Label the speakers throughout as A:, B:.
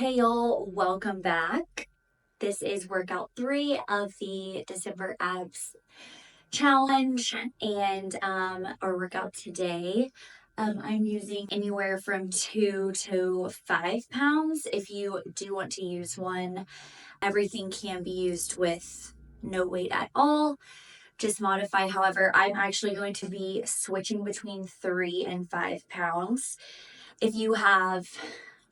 A: Hey y'all, welcome back. This is workout 3 of the December abs challenge and our workout today. I'm using anywhere from 2 to 5 pounds. If you do want to use one, everything can be used with no weight at all. Just modify. However, I'm actually going to be switching between 3 and 5 pounds. If you have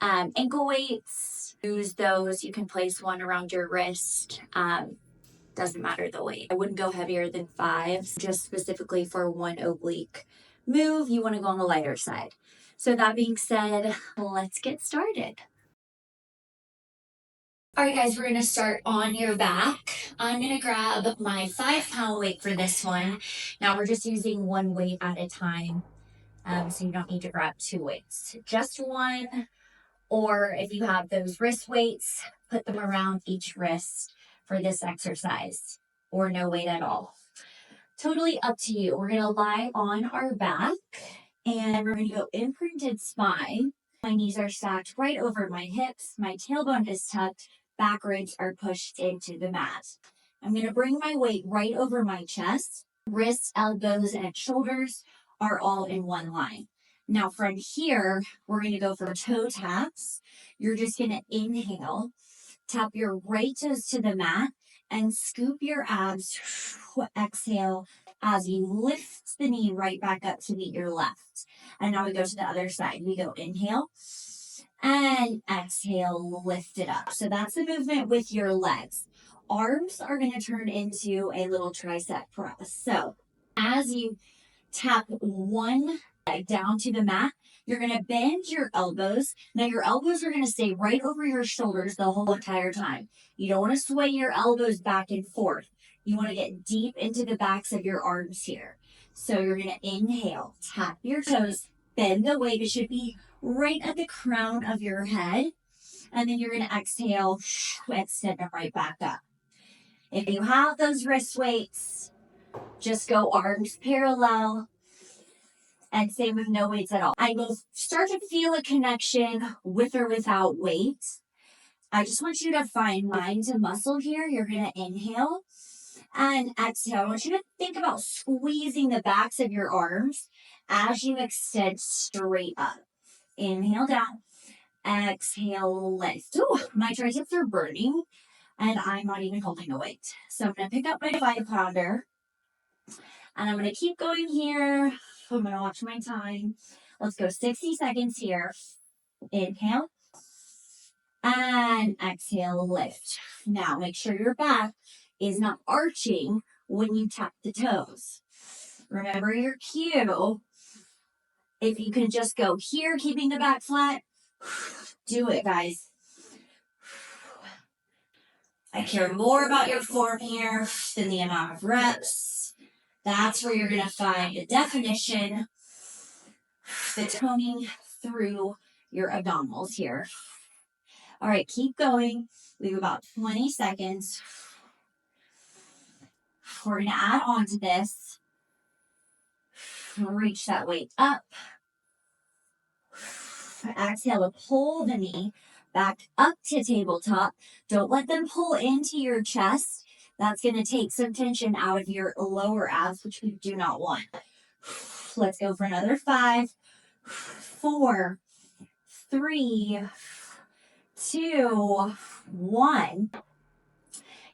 A: ankle weights, use those. You can place one around your wrist. Doesn't matter the weight. I wouldn't go heavier than 5, just specifically for one oblique move. You want to go on the lighter side. So that being said, let's get started. All right, guys, we're going to start on your back. I'm going to grab my 5-pound weight for this one. Now we're just using one weight at a time. So you don't need to grab 2 weights, just one. Or if you have those wrist weights, put them around each wrist for this exercise, or no weight at all. Totally up to you. We're going to lie on our back and we're going to go imprinted spine. My knees are stacked right over my hips. My tailbone is tucked. Back ribs are pushed into the mat. I'm going to bring my weight right over my chest. Wrists, elbows, and shoulders are all in one line. Now from here, we're going to go for toe taps. You're just going to inhale, tap your right toes to the mat, and scoop your abs. Exhale as you lift the knee right back up to meet your left. And now we go to the other side. We go inhale and exhale, lift it up. So that's the movement with your legs. Arms are going to turn into a little tricep press. So as you tap one leg down to the mat, you're going to bend your elbows. Now your elbows are going to stay right over your shoulders the whole entire time. You don't want to sway your elbows back and forth. You want to get deep into the backs of your arms here. So you're going to inhale, tap your toes, bend the weight. It should be right at the crown of your head. And then you're going to exhale, extend them right back up. If you have those wrist weights, just go arms parallel. And same with no weights at all. I will start to feel a connection with or without weight. I just want you to find mind to muscle here. You're going to inhale and exhale. I want you to think about squeezing the backs of your arms as you extend straight up. Inhale down. Exhale, lift. Ooh, my triceps are burning and I'm not even holding the weight. So I'm going to pick up my 5-pounder and I'm going to keep going here. I'm going to watch my time. Let's go 60 seconds here. Inhale and exhale, lift. Now make sure your back is not arching when you tap the toes. Remember your cue. If you can just go here, keeping the back flat, do it, guys. I care more about your form here than the amount of reps. That's where you're going to find the definition, the toning through your abdominals here. All right, keep going. We have about 20 seconds. We're going to add on to this. Reach that weight up. Exhale to pull the knee back up to tabletop. Don't let them pull into your chest. That's going to take some tension out of your lower abs, which we do not want. Let's go for another 5, 4, 3, 2, 1.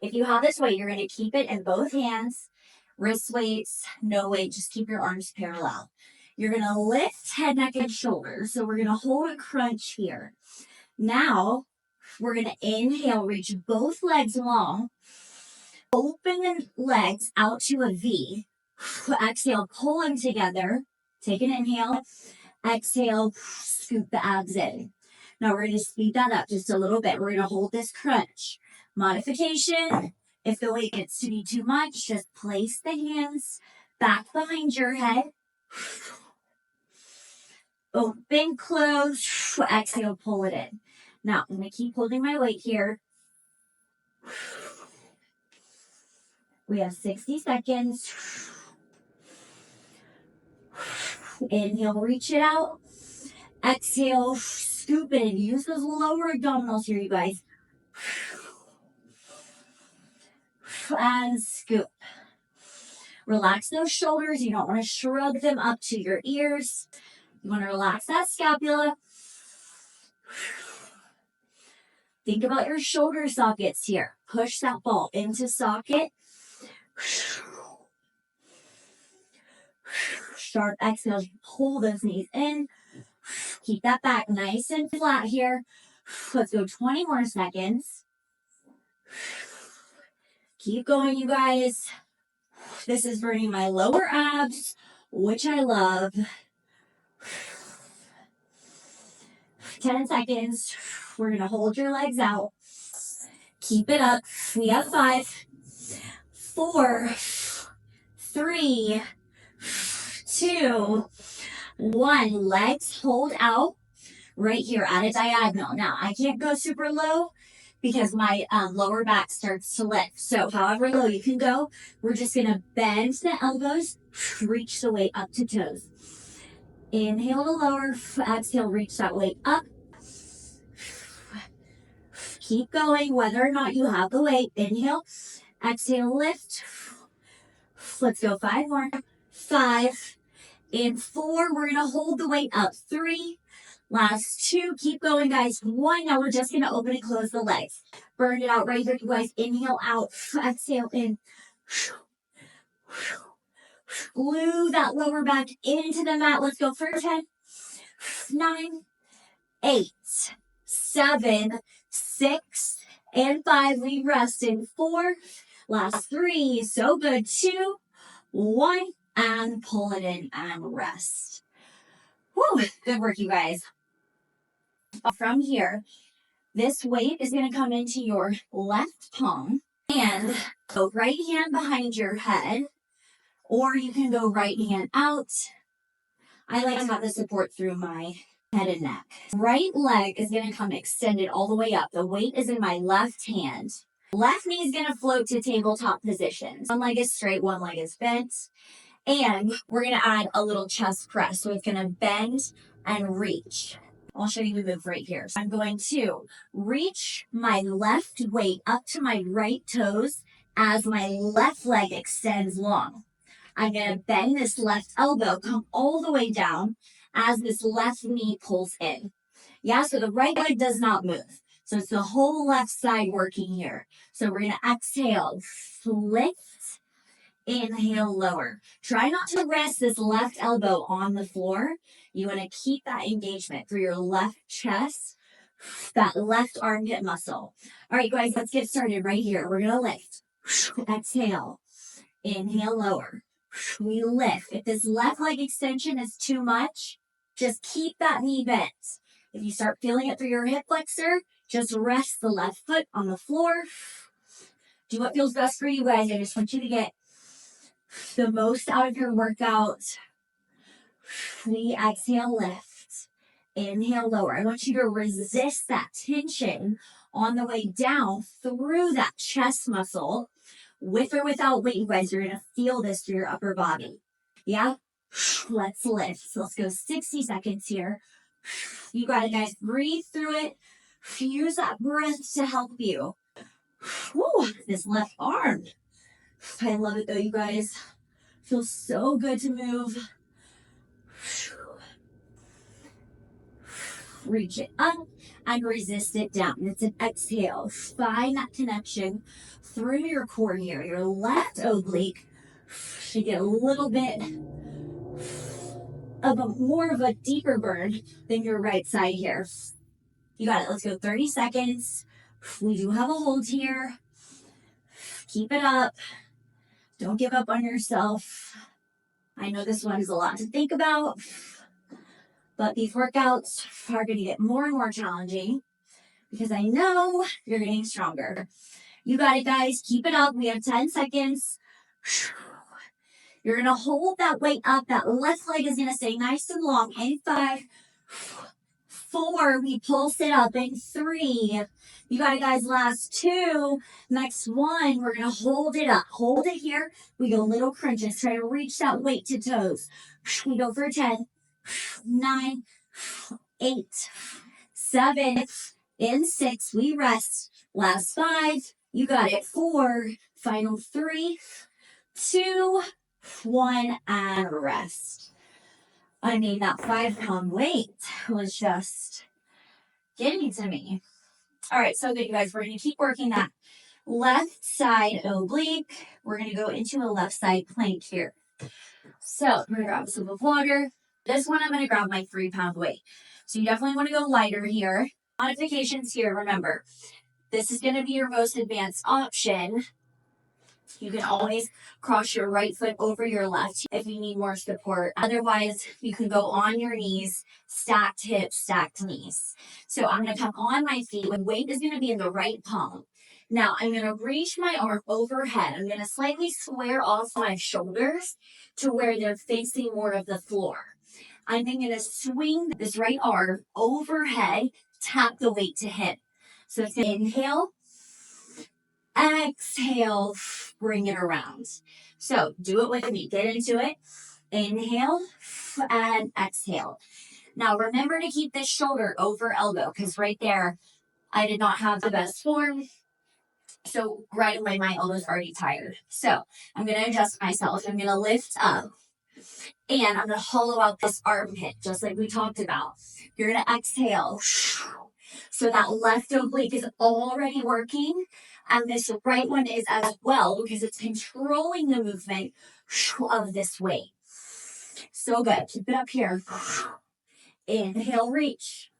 A: If you have this weight, you're going to keep it in both hands. Wrist weights, no weight, just keep your arms parallel. You're going to lift head, neck, and shoulders. So we're going to hold a crunch here. Now, we're going to inhale, reach both legs long. Open the legs out to a V. Exhale, pull them together. Take an inhale. Exhale, scoop the abs in. Now we're going to speed that up just a little bit. We're going to hold this crunch. Modification. If the weight gets to be too much, just place the hands back behind your head. Open, close. Exhale, pull it in. Now, I'm going to keep holding my weight here. We have 60 seconds. Inhale, reach it out. Exhale, Scoop in. Use those lower abdominals here, you guys. And scoop. Relax those shoulders. You don't want to shrug them up to your ears. You want to relax that scapula. Think about your shoulder sockets here. Push that ball into socket. Sharp exhale. Pull those knees in. Keep that back nice and flat here. Let's go 20 more seconds. Keep going, you guys. This is burning my lower abs, which I love. 10 seconds. We're going to hold your legs out. Keep it up. We have 5, 4, 3, 2, 1. Legs hold out right here at a diagonal. Now, I can't go super low because my lower back starts to lift. So however low you can go, we're just going to bend the elbows, reach the weight up to toes. Inhale to lower, exhale, reach that weight up. Keep going, whether or not you have the weight. Inhale, exhale, lift. Let's go 5 more. 5. In 4, we're going to hold the weight up. 3. Last 2. Keep going, guys. 1. Now we're just going to open and close the legs. Burn it out right here, you guys. Inhale out. Exhale in. Glue that lower back into the mat. Let's go for 10, 9, 8, 7, 6, and 5. We rest in 4. Last 3. So good. 2, 1. And pull it in and rest. Woo, good work, you guys. From here, this weight is going to come into your left palm and go right hand behind your head, or you can go right hand out. I like to have the support through my head and neck. Right leg is going to come extended all the way up. The weight is in my left hand. Left knee is going to float to tabletop position. One leg is straight, one leg is bent. And we're going to add a little chest press. So it's going to bend and reach. I'll show you the move right here. So I'm going to reach my left weight up to my right toes as my left leg extends long. I'm going to bend this left elbow, come all the way down as this left knee pulls in. Yeah, so the right leg does not move. So it's the whole left side working here. So we're going to exhale, lift, inhale, lower. Try not to rest this left elbow on the floor. You want to keep that engagement through your left chest, that left armpit muscle. All right, guys, let's get started right here. We're going to lift. Exhale. Inhale, lower. We lift. If this left leg extension is too much, just keep that knee bent. If you start feeling it through your hip flexor, just rest the left foot on the floor. Do what feels best for you guys. I just want you to get the most out of your workout. We exhale, lift. Inhale, lower. I want you to resist that tension on the way down through that chest muscle. With or without weight, you guys are going to feel this through your upper body. Yeah? Let's lift. So let's go 60 seconds here. You got it, guys. Breathe through it. Use that breath to help you. Woo, this left arm. I love it though, you guys. Feels so good to move. Reach it up and resist it down. It's an exhale. Find that connection through your core here. Your left oblique should get a little bit of more of a deeper burn than your right side here. You got it. Let's go 30 seconds. We do have a hold here. Keep it up. Don't give up on yourself. I know this one is a lot to think about, but these workouts are going to get more and more challenging because I know you're getting stronger. You got it, guys. Keep it up. We have 10 seconds. You're going to hold that weight up. That left leg is going to stay nice and long. In 5, 4, we pulse it up. In 3, you got it, guys. Last 2. Next 1, we're going to hold it up. Hold it here. We go little crunches. Try to reach that weight to toes. We go for 10, 9, 8, 7, in 6, we rest. Last 5, you got it. 4, final 3, 2, 1, and rest. I mean, that 5-pound weight was just getting to me. All right, so good, you guys. We're going to keep working that left side oblique. We're going to go into a left side plank here. So I'm going to grab a sip of water. This one, I'm going to grab my 3-pound weight. So you definitely want to go lighter here. Modifications here, remember, this is going to be your most advanced option. You can always cross your right foot over your left if you need more support. Otherwise, you can go on your knees, stacked hips, stacked knees. So I'm going to come on my feet. My weight is going to be in the right palm. Now, I'm going to reach my arm overhead. I'm going to slightly square off my shoulders to where they're facing more of the floor. I'm then going to swing this right arm overhead, tap the weight to hit. So it's going to inhale, exhale, bring it around. So do it with me. Get into it. Inhale and exhale. Now remember to keep this shoulder over elbow because right there, I did not have the best form. So right away, my elbow's already tired. So I'm going to adjust myself. I'm going to lift up and I'm going to hollow out this armpit just like we talked about. You're going to exhale. So that left oblique is already working. And this right one is as well because it's controlling the movement of this weight. So good. Keep it up here. Inhale, reach.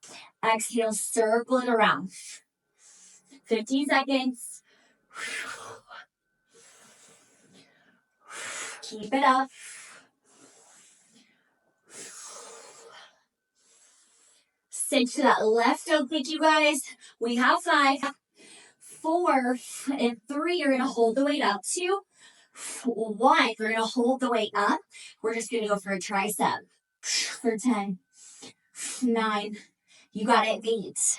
A: Exhale, circle it around. 15 seconds. Keep it up. Stick to that left oblique, you guys. We have 5, 4, and 3. You're going to hold the weight up. 2, 1. You're going to hold the weight up. We're just going to go for a tricep. For 10, 9. You got it. 8,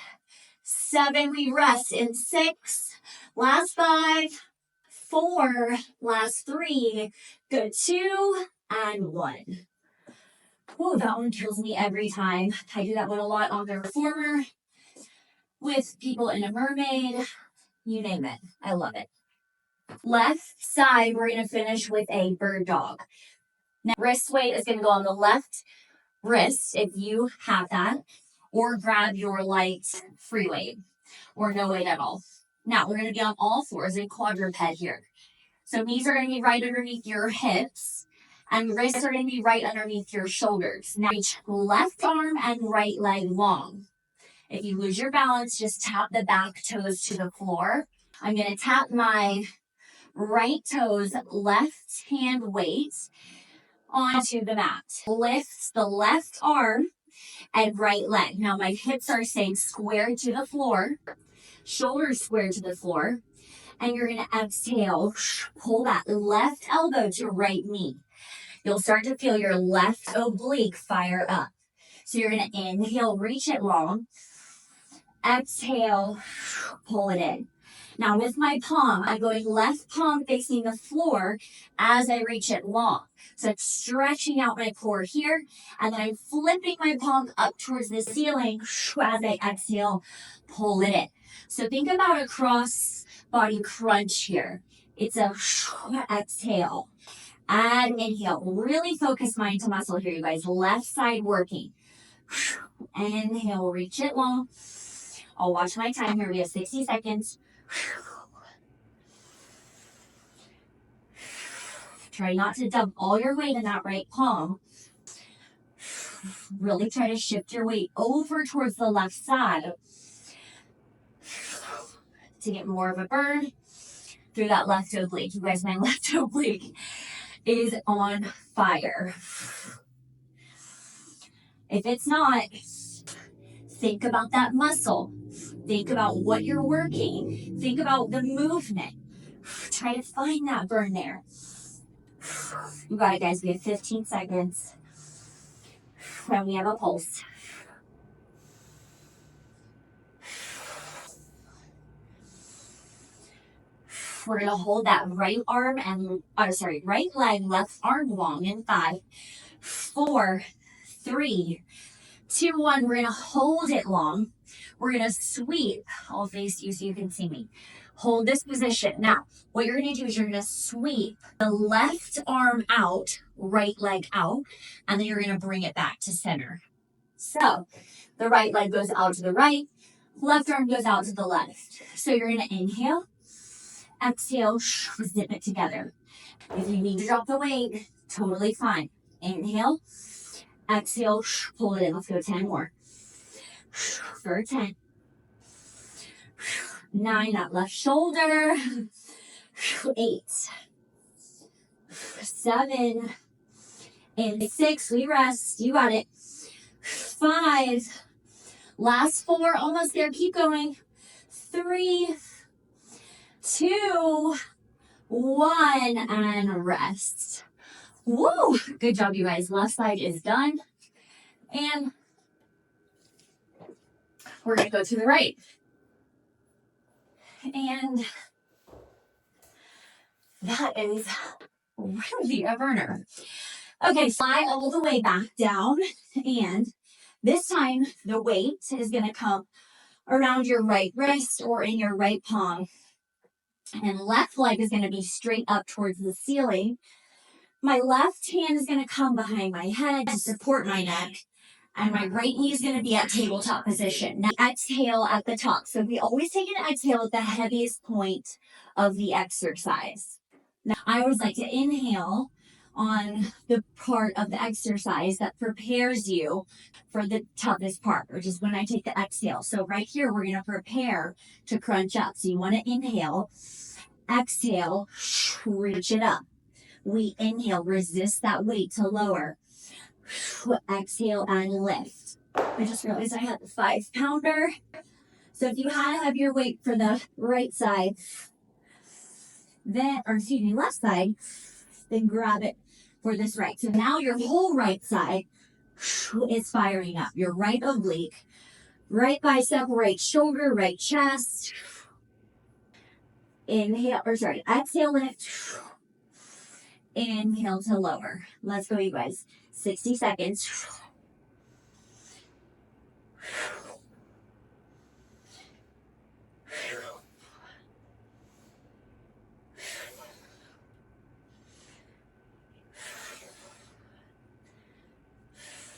A: 7. We rest in 6. Last 5, 4. Last 3. Good. 2 and 1. Whoa, that one kills me every time. I do that one a lot on the reformer, with people in a mermaid, you name it. I love it. Left side, we're going to finish with a bird dog. Now, wrist weight is going to go on the left wrist if you have that, or grab your light free weight, or no weight at all. Now, we're going to be on all fours in quadruped here. So knees are going to be right underneath your hips, and wrists are going to be right underneath your shoulders. Now, reach left arm and right leg long. If you lose your balance, just tap the back toes to the floor. I'm going to tap my right toes, left hand weight onto the mat. Lift the left arm and right leg. Now my hips are staying square to the floor, shoulders square to the floor. And you're going to exhale, pull that left elbow to right knee. You'll start to feel your left oblique fire up. So you're going to inhale, reach it long. Exhale, pull it in. Now with my palm, I'm going left palm facing the floor as I reach it long. So I'm stretching out my core here, and then I'm flipping my palm up towards the ceiling as I exhale, pull it in. So think about a cross body crunch here. It's a exhale and inhale. Really focus mind to muscle here, you guys. Left side working. Inhale, reach it long. I'll watch my time here. We have 60 seconds. Try not to dump all your weight in that right palm. Really try to shift your weight over towards the left side to get more of a burn through that left oblique. You guys, my left oblique is on fire. If it's not, think about that muscle. Think about what you're working. Think about the movement. Try to find that burn there. You got it, guys. We have 15 seconds. And we have a pulse. We're going to hold that right arm and, right leg, left arm long in 5, 4, 3, 2, 1. We're going to hold it long. We're going to sweep. I'll face you so you can see me. Hold this position. Now, what you're going to do is you're going to sweep the left arm out, right leg out, and then you're going to bring it back to center. So the right leg goes out to the right, left arm goes out to the left. So you're going to inhale, exhale, zip it together. If you need to drop the weight, totally fine. Inhale, exhale, pull it in. Let's go 10 more. For 10. 9, that left shoulder. 8. 7. And 6, we rest. You got it. 5. Last 4, almost there. Keep going. 3, 2, 1, and rest. Woo! Good job, you guys. Left side is done. And we're going to go to the right. And that is really a burner. Okay, slide all the way back down. And this time, the weight is going to come around your right wrist or in your right palm. And left leg is going to be straight up towards the ceiling. My left hand is going to come behind my head to support my neck. And my right knee is going to be at tabletop position. Now, exhale at the top. So we always take an exhale at the heaviest point of the exercise. Now, I always like to inhale on the part of the exercise that prepares you for the toughest part, which is when I take the exhale. So right here, we're going to prepare to crunch up. So you want to inhale, exhale, reach it up. We inhale, resist that weight to lower. Exhale and lift. I just realized I had the 5-pounder. So if you had to have your weight for the right side, then, or excuse me, left side, then grab it for this right. So now your whole right side is firing up. Your right oblique, right bicep, right shoulder, right chest. Inhale, exhale, lift. Inhale to lower. Let's go, you guys. 60 seconds.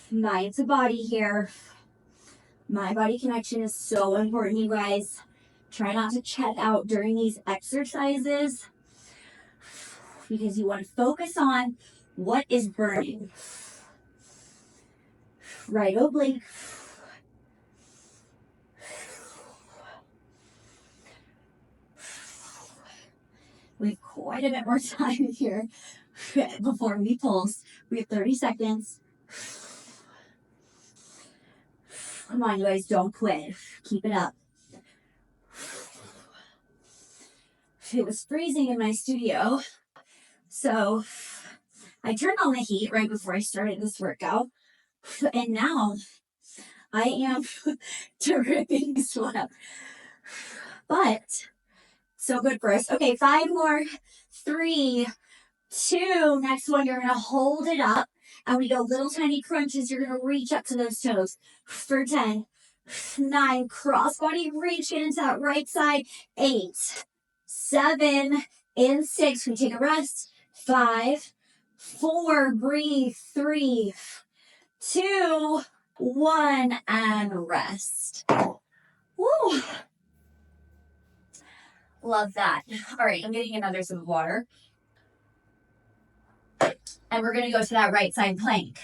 A: Mind to body here. Mind body connection is so important, you guys. Try not to check out during these exercises because you want to focus on what is burning. Right oblique. We have quite a bit more time here before we pulse. We have 30 seconds. Come on, you guys, don't quit. Keep it up. It was freezing in my studio, so I turned on the heat right before I started this workout, and now I am dripping sweat. But so good for us. Okay, 5 more. 3, 2. Next one, you're going to hold it up. And we go little tiny crunches. You're going to reach up to those toes for 10, 9. Crossbody reach. Get into that right side. 8, 7, and 6. We take a rest. 5, 4. Breathe. 3, 2, 1. And rest. Woo. Love that. All right, I'm getting another sip of water. And we're going to go to that right side plank.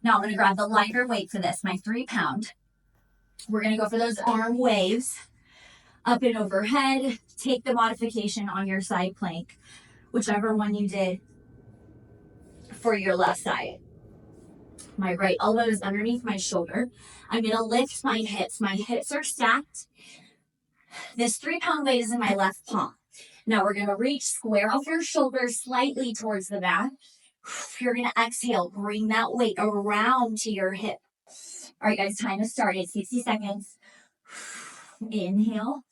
A: Now I'm going to grab the lighter weight for this, my 3-pound. We're going to go for those arm waves, up and overhead. Take the modification on your side plank, whichever one you did for your left side. My right elbow is underneath my shoulder. I'm going to lift my hips. My hips are stacked. This 3-pound weight is in my left palm. Now we're going to reach, square off your shoulders slightly towards the back. You're going to exhale, bring that weight around to your hip. All right, guys, time to start. It's 60 seconds. Inhale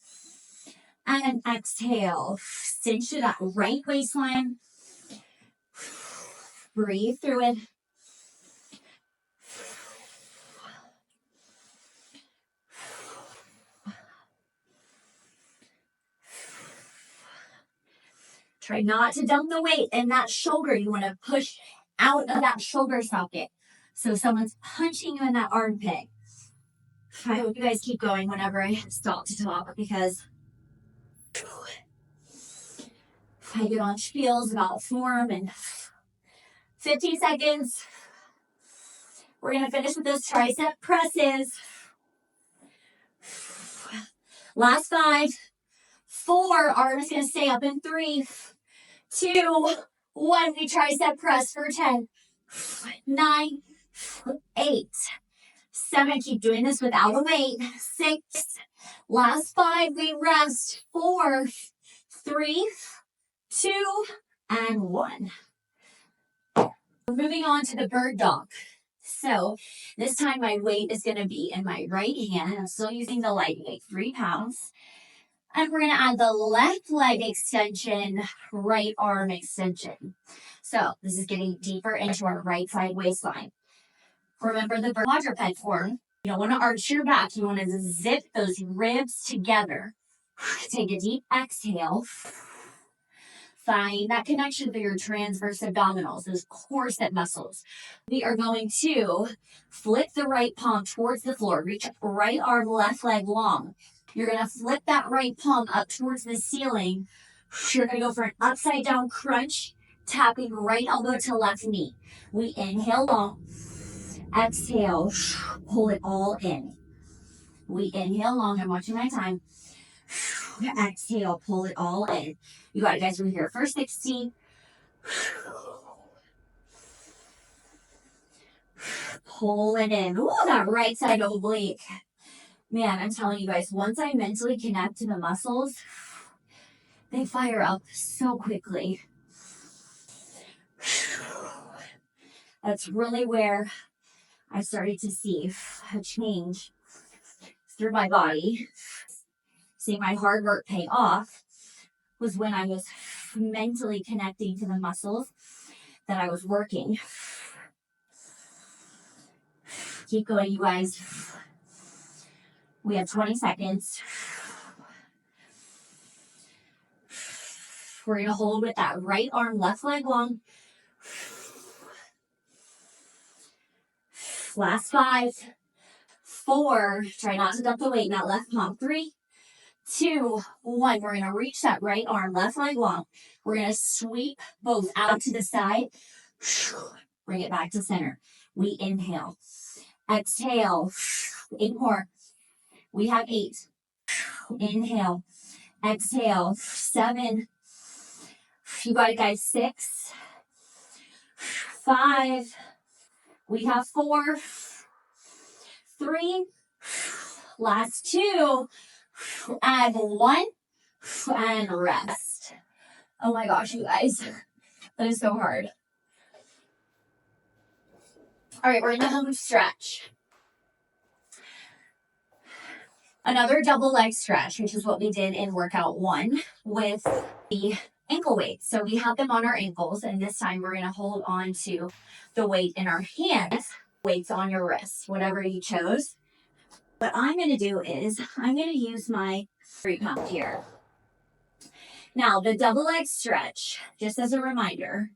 A: and exhale. Cinch to that right waistline. Breathe through it. Try not to dump the weight in that shoulder. You want to push out of that shoulder socket. So someone's punching you in that armpit. I hope you guys keep going whenever I stop to talk, because I get on spiels about form and 15 seconds. We're going to finish with those tricep presses. Last 5, 4, arms going to stay up in 3, 2, 1. We tricep press for 10, 9, 8, 7. Keep doing this without a weight. 6. Last 5. We rest. 4, 3, 2, and 1. We're moving on to the bird dog. So this time my weight is going to be in my right hand. I'm still using the light weight, 3 pounds. And we're going to add the left leg extension, right arm extension. So this is getting deeper into our right side waistline. Remember the quadruped form. You don't want to arch your back. You want to zip those ribs together. Take a deep exhale. Find that connection through your transverse abdominals, those corset muscles. We are going to flip the right palm towards the floor. Reach right arm, left leg long. You're going to flip that right palm up towards the ceiling. You're going to go for an upside down crunch, tapping right elbow to left knee. We inhale long. Exhale, pull it all in. We inhale long. I'm watching my time. Exhale, pull it all in. You got it, guys. We're here for 60. Pull it in. Ooh, that right side oblique. Man, I'm telling you guys, once I mentally connect to the muscles, they fire up so quickly. That's really where I started to see a change through my body. Seeing my hard work pay off was when I was mentally connecting to the muscles that I was working. Keep going, you guys. We have 20 seconds. We're going to hold with that right arm, left leg long. Last 5, 4. Try not to dump the weight in that left palm. 3, 2, 1. We're going to reach that right arm, left leg long. We're going to sweep both out to the side. Bring it back to center. We inhale. Exhale. 8 more. We have 8. Inhale. Exhale. 7. You got it, guys. 6. 5. We have 4. 3. Last 2. And 1. And rest. Oh my gosh, you guys. That is so hard. All right, we're in the home stretch. Another double leg stretch, which is what we did in workout 1 with the ankle weights. So we have them on our ankles, and this time we're going to hold on to the weight in our hands, weights on your wrists, whatever you chose. What I'm going to do is I'm going to use my 3 pound here. Now, the double leg stretch, just as a reminder,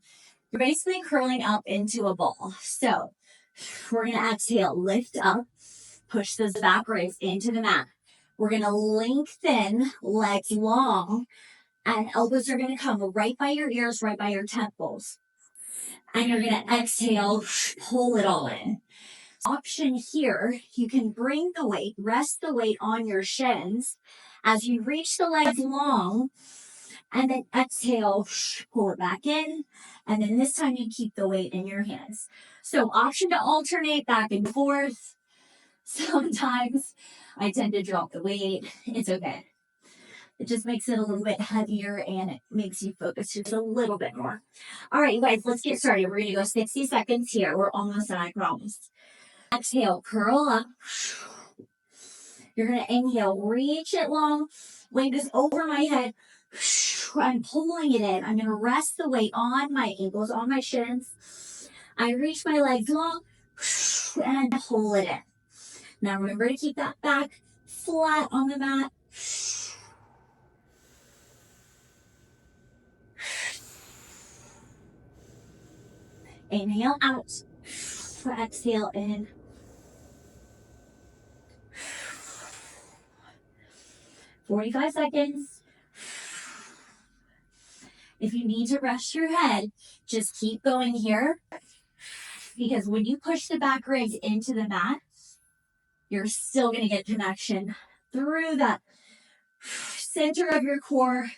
A: you're basically curling up into a ball. So we're going to exhale, lift up, push those back ribs into the mat. We're going to lengthen, legs long, and elbows are going to come right by your ears, right by your temples. And you're going to exhale, pull it all in. Option here, you can bring the weight, rest the weight on your shins as you reach the legs long, and then exhale, pull it back in, and then this time you keep the weight in your hands. So option to alternate back and forth. Sometimes I tend to drop the weight. It's okay. It just makes it a little bit heavier and it makes you focus just a little bit more. All right, you guys, let's get started. We're going to go 60 seconds here. We're almost done, I promise. Exhale, curl up. You're going to inhale, reach it long. Weight is over my head. I'm pulling it in. I'm going to rest the weight on my ankles, on my shins. I reach my legs long and pull it in. Now remember to keep that back flat on the mat. Inhale out. Exhale in. "45 seconds. If you need to rest your head, just keep going here, because when you push the back ribs into the mat, you're still going to get connection through that center of your core,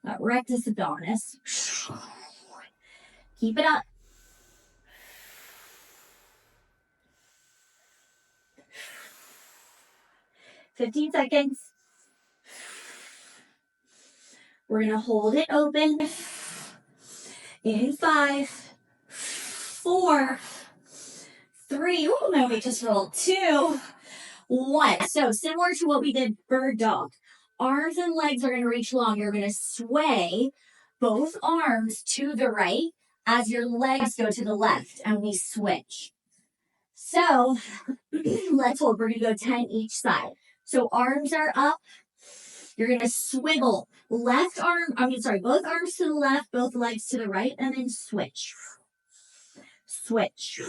A: that rectus abdominis. Keep it up. 15 seconds. We're going to hold it open in 5, 4, 3. Oh, no, we just rolled 2, 1. So similar to what we did bird dog. Arms and legs are going to reach long. You're going to sway both arms to the right as your legs go to the left, and we switch. So let's hold. We're going to go 10 each side. So arms are up. You're going to swivel both arms to the left, both legs to the right, and then switch. Switch.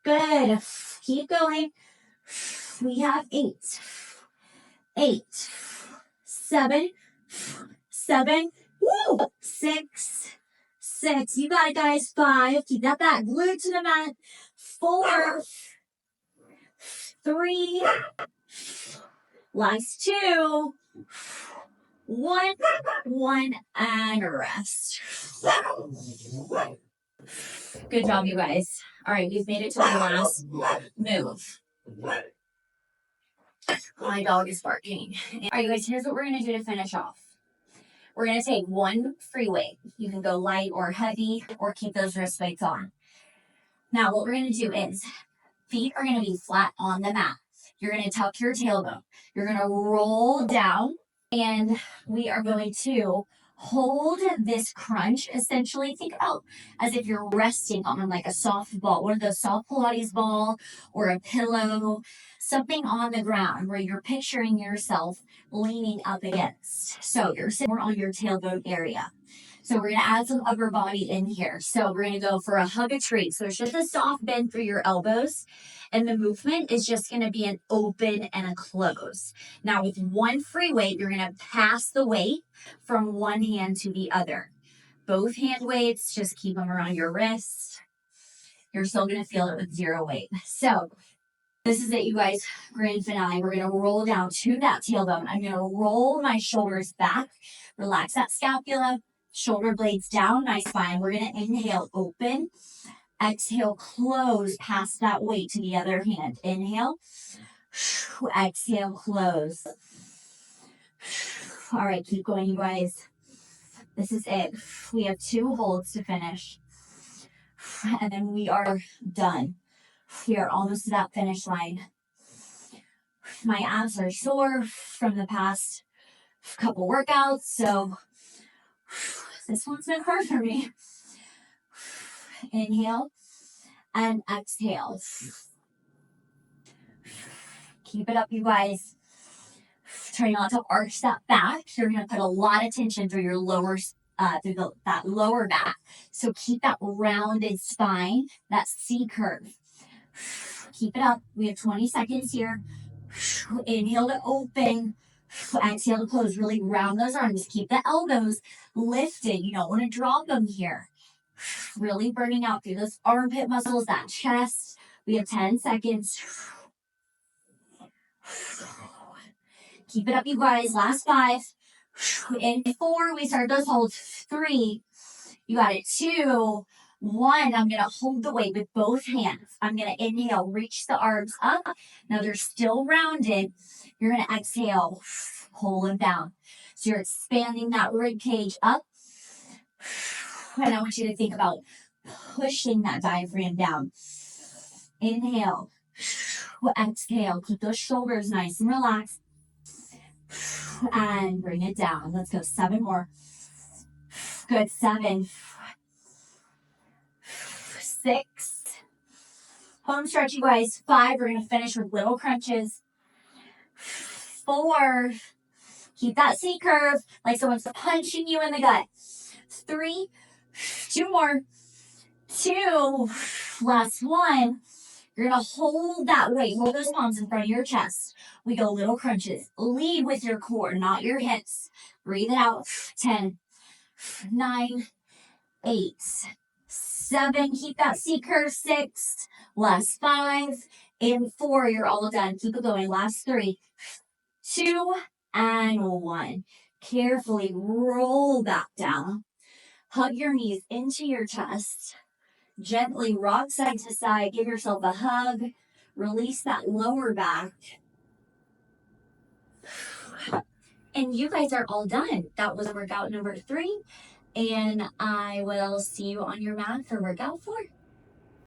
A: Good. Keep going. We have 8, 7, 6. You got it, guys. 5. Keep that back glued to the mat. 4, 3. Last 2. 1, and rest. Good job, you guys. All right, we've made it to the last move. My dog is barking. All right, you guys, here's what we're going to do to finish off. We're going to take one free weight. You can go light or heavy or keep those wrist weights on. Now, what we're going to do is feet are going to be flat on the mat. You're going to tuck your tailbone. You're going to roll down, and we are going to hold this crunch. Essentially, think about as if you're resting on like a soft ball, one of those soft Pilates ball or a pillow, something on the ground where you're picturing yourself leaning up against. So you're sitting more on your tailbone area. So we're going to add some upper body in here. So we're going to go for a hug a tree. So it's just a soft bend through your elbows. And the movement is just going to be an open and a close. Now with one free weight, you're going to pass the weight from one hand to the other. Both hand weights, just keep them around your wrist. You're still going to feel it with 0 weight. So this is it, you guys. Grand finale. We're going to roll down to that tailbone. I'm going to roll my shoulders back. Relax that scapula. Shoulder blades down, nice spine. We're going to inhale, open. Exhale, close, pass that weight to the other hand. Inhale. Exhale, close. All right, keep going, you guys. This is it. We have 2 holds to finish. And then we are done. We are almost to that finish line. My abs are sore from the past couple workouts, so this one's been hard for me. Inhale and exhale. Keep it up, you guys. Try not to arch that back. You're going to put a lot of tension through your lower, that lower back. So keep that rounded spine, that C curve. Keep it up. We have 20 seconds here. Inhale to open. Exhale to close. Really round those arms. Keep the elbows lifted. You don't want to drop them here. Really burning out through those armpit muscles, that chest. We have 10 seconds. Keep it up, you guys. Last 5. In 4, we start those holds. 3. You got it. 2, 1. I'm going to hold the weight with both hands. I'm going to inhale, reach the arms up. Now they're still rounded. You're going to exhale, pull them down. So you're expanding that rib cage up. And I want you to think about pushing that diaphragm down. Inhale, exhale. Keep those shoulders nice and relaxed. And bring it down. Let's go 7 more. Good. 7, 6. Home stretch, you guys. 5. We're going to finish with little crunches. 4. Keep that C curve like someone's punching you in the gut. 3. 2 more. 2. Last one. You're going to hold that weight. Hold those palms in front of your chest. We go little crunches. Lead with your core, not your hips. Breathe it out. 10, 9, 8, 7. Keep that C curve. 6. Last 5. And 4. You're all done. Keep it going. Last 3, 2, and 1. Carefully roll back down. Hug your knees into your chest. Gently rock side to side. Give yourself a hug. Release that lower back. And you guys are all done. That was workout number 3. And I will see you on your mat for workout 4.